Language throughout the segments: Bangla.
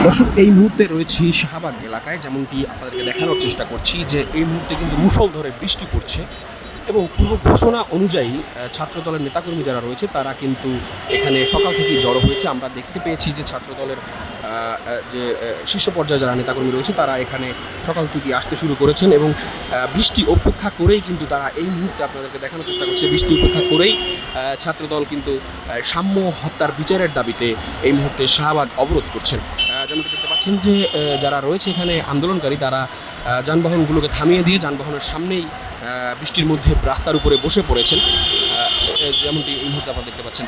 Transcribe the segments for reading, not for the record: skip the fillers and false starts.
দর্শক, এই মুহূর্তে রয়েছি শাহবাগ এলাকায়। যেমনটি আপনাদেরকে দেখানোর চেষ্টা করছি যে এই মুহূর্তে কিন্তু মুষলধারে বৃষ্টি পড়ছে এবং পূর্ব ঘোষণা অনুযায়ী ছাত্রদলের নেতাকর্মী যারা রয়েছে তারা কিন্তু এখানে সকাল থেকেই জড়ো হয়েছে। আমরা দেখতে পেয়েছি যে ছাত্রদলের যে শীর্ষ পর্যায়ে যারা নেতাকর্মী রয়েছে তারা এখানে সকাল থেকেই আসতে শুরু করেছেন এবং বৃষ্টি উপেক্ষা করেই কিন্তু তারা এই মুহূর্তে আপনাদেরকে দেখানোর চেষ্টা করছে। বৃষ্টি উপেক্ষা করেই ছাত্রদল কিন্তু সাম্য হত্যার বিচারের দাবিতে এই মুহূর্তে শাহবাগ অবরোধ করছেন। যেমনটি দেখতে পাচ্ছেন যে যারা রয়েছে এখানে আন্দোলনকারী তারা যানবাহনগুলোকে থামিয়ে দিয়ে যানবাহনের সামনেই বৃষ্টির মধ্যে রাস্তার উপরে বসে পড়েছেন, যেমনটি এই মুহূর্তে আপনারা দেখতে পাচ্ছেন।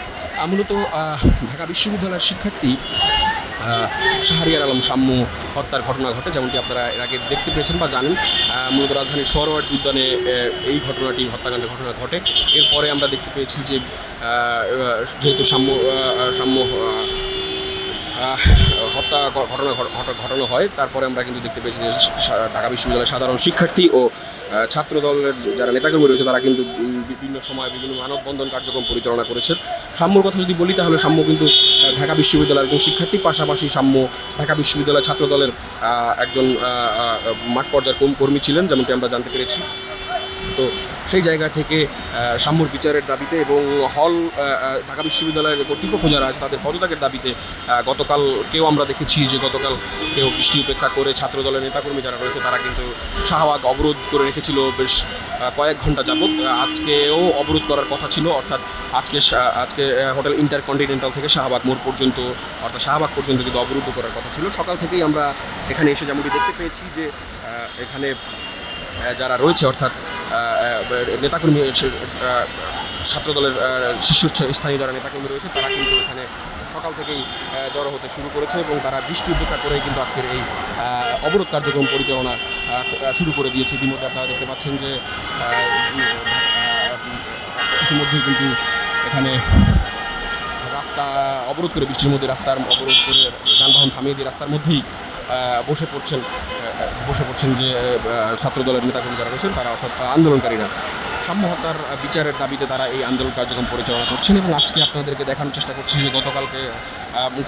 মূলত ঢাকা বিশ্ববিদ্যালয়ের শিক্ষার্থী শাহরিয়ার আলম সাম্য হত্যার ঘটনা ঘটে, যেমনটি আপনারা এর আগে দেখতে পেয়েছেন বা জানেন। মূলত রাজধানীর সোহরাওয়ার্দী উদ্যানে এই হত্যাকাণ্ডের ঘটনা ঘটে। এরপরে আমরা দেখতে পেয়েছি যে যেহেতু সাম্য হত্যা ঘটানো হয়, তারপরে আমরা কিন্তু দেখতে পেয়েছি যে ঢাকা বিশ্ববিদ্যালয়ের সাধারণ শিক্ষার্থী ও ছাত্র দলের যারা নেতাকর্মী রয়েছে তারা কিন্তু বিভিন্ন সময় বিভিন্ন মানববন্ধন কার্যক্রম পরিচালনা করেছে। সাম্যর কথা যদি বলি তাহলে সাম্য কিন্তু ঢাকা বিশ্ববিদ্যালয়ের একজন শিক্ষার্থী, পাশাপাশি সাম্য ঢাকা বিশ্ববিদ্যালয় ছাত্র দলের একজন মাঠ পর্যায়ের কর্মী ছিলেন, যেমনটি আমরা জানতে পেরেছি। তো সেই জায়গা থেকে সাম্যর বিচারের দাবিতে এবং ঢাকা বিশ্ববিদ্যালয়ের কর্তৃপক্ষ যারা আছে তাদের পদত্যাগের দাবিতে গতকালকেও আমরা দেখেছি যে গতকালকেও বৃষ্টি উপেক্ষা করে ছাত্রদলের নেতাকর্মী যারা রয়েছে তারা কিন্তু শাহবাগ অবরোধ করে রেখেছিল বেশ কয়েক ঘন্টা যাবৎ। আজকেও অবরোধ করার কথা ছিল, অর্থাৎ আজকে হোটেল ইন্টারকন্টিনেন্টাল থেকে শাহবাগ মোড় পর্যন্ত অর্থাৎ শাহবাগ পর্যন্ত কিন্তু অবরুদ্ধ করার কথা ছিল। সকাল থেকেই আমরা এখানে এসে যেমনটি দেখতে পেয়েছি যে এখানে যারা রয়েছে অর্থাৎ নেতাকর্মী ছাত্রদলের শীর্ষস্থানীয় যারা নেতাকর্মী রয়েছে তারা কিন্তু এখানে সকাল থেকেই জড়ো হতে শুরু করেছে এবং তারা বৃষ্টি উপেক্ষা করে কিন্তু আজকের এই অবরোধ কার্যক্রম পরিচালনা শুরু করে দিয়েছে। ইতিমধ্যে আপনারা দেখতে পাচ্ছেন যে ইতিমধ্যেই কিন্তু এখানে রাস্তা অবরোধ করে বৃষ্টির মধ্যে রাস্তার অবরোধ করে যানবাহন থামিয়ে দিয়ে রাস্তার মধ্যেই বসে পড়ছেন যে ছাত্রদলের নেতাকর্মী যারা রয়েছেন তারা, অর্থাৎ আন্দোলনকারীরা। সাম্য হত্যার বিচারের দাবিতে তারা এই আন্দোলন কার্যক্রম পরিচালনা করছেন এবং আজকে আপনাদেরকে দেখানোর চেষ্টা করছি যে গতকালকে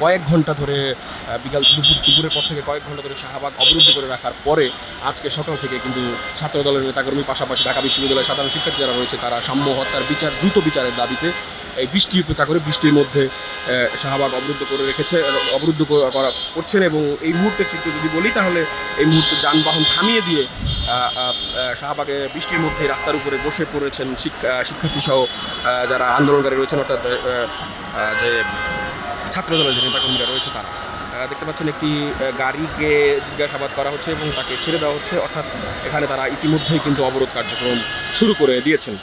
কয়েক ঘন্টা ধরে দুপুরের পর থেকে কয়েক ঘন্টা ধরে শাহবাগ অবরুদ্ধ করে রাখার পরে আজকে সকাল থেকে কিন্তু ছাত্রদলের নেতাকর্মী পাশাপাশি ঢাকা বিশ্ববিদ্যালয়ের সাধারণ শিক্ষার্থী যারা রয়েছে তারা সাম্য হত্যার দ্রুত বিচারের দাবিতে এই বৃষ্টি উপেক্ষা করে বৃষ্টির মধ্যে শাহবাগ অবরুদ্ধ করছেন এবং এই মুহূর্তের চিত্র যদি বলি তাহলে এই মুহূর্তে যানবাহন থামিয়ে দিয়ে শাহবাগে বৃষ্টির মধ্যে রাস্তার উপরে বসে পড়েছেন শিক্ষার্থী সহ যারা আন্দোলনকারী রয়েছেন, অর্থাৎ যে ছাত্রদলের যে নেতাকর্মীরা রয়েছে তারা। দেখতে পাচ্ছেন একটি গাড়িকে জিজ্ঞাসাবাদ করা হচ্ছে এবং তাকে ছেড়ে দেওয়া হচ্ছে, অর্থাৎ এখানে তারা ইতিমধ্যেই কিন্তু অবরোধ কার্যক্রম শুরু করে দিয়েছেন।